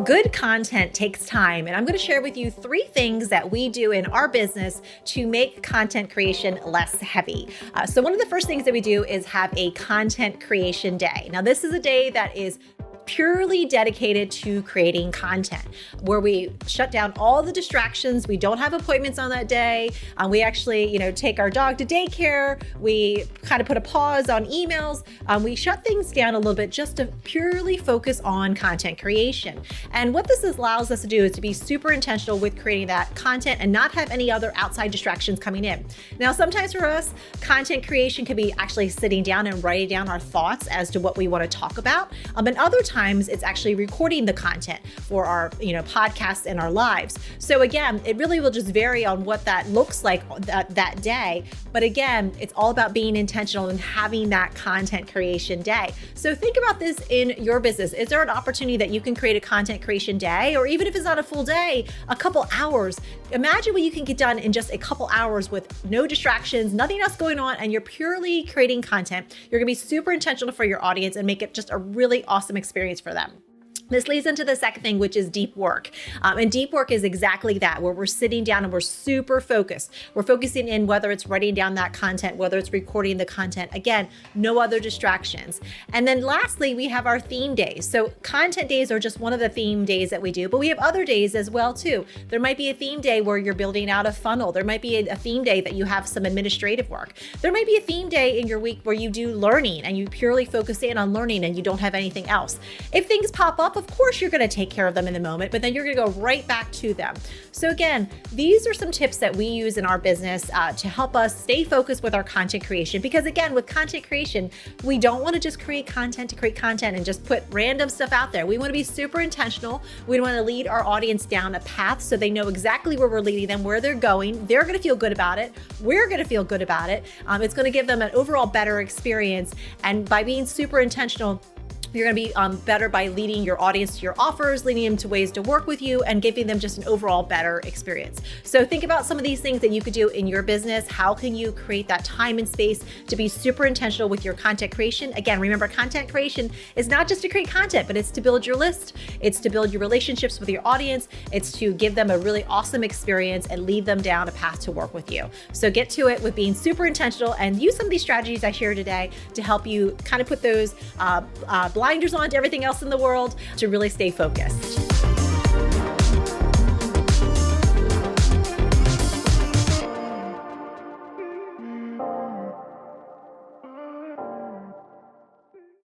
Good content takes time, and I'm going to share with you 3 things that we do in our business to make content creation less heavy. So one of the first things that we do is have a content creation day. Now, this is a day that is purely dedicated to creating content, where we shut down all the distractions. We don't have appointments on that day. We actually, take our dog to daycare. We kind of put a pause on emails. We shut things down a little bit just to purely focus on content creation. And what this allows us to do is to be super intentional with creating that content and not have any other outside distractions coming in. Now, sometimes for us, content creation could be actually sitting down and writing down our thoughts as to what we want to talk about. And other times it's actually recording the content for our podcasts and our lives. So again, it really will just vary on what that looks like that day. But again, it's all about being intentional and having that content creation day. So think about this in your business. Is there an opportunity that you can create a content creation day? Or even if it's not a full day, a couple hours. Imagine what you can get done in just a couple hours with no distractions, nothing else going on, and you're purely creating content. You're gonna be super intentional for your audience and make it just a really awesome experience for them. This leads into the second thing, which is deep work. And deep work is exactly that, where we're sitting down and we're super focused. We're focusing in whether it's writing down that content, whether it's recording the content. Again, no other distractions. And then lastly, we have our theme days. So content days are just one of the theme days that we do, but we have other days as well too. There might be a theme day where you're building out a funnel. There might be a theme day that you have some administrative work. There might be a theme day in your week where you do learning and you purely focus in on learning and you don't have anything else. If things pop up, of course you're going to take care of them in the moment, but then you're going to go right back to them. So again, these are some tips that we use in our business to help us stay focused with our content creation. Because again, with content creation, we don't want to just create content to create content and just put random stuff out there. We want to be super intentional. We want to lead our audience down a path so they know exactly where we're leading them, where they're going. They're going to feel good about it. We're going to feel good about it. It's going to give them an overall better experience. And by being super intentional, you're going to be better by leading your audience to your offers, leading them to ways to work with you, and giving them just an overall better experience. So think about some of these things that you could do in your business. How can you create that time and space to be super intentional with your content creation? Again, remember, content creation is not just to create content, but it's to build your list. It's to build your relationships with your audience. It's to give them a really awesome experience and lead them down a path to work with you. So get to it with being super intentional and use some of these strategies I shared today to help you kind of put those blinders on to everything else in the world to really stay focused.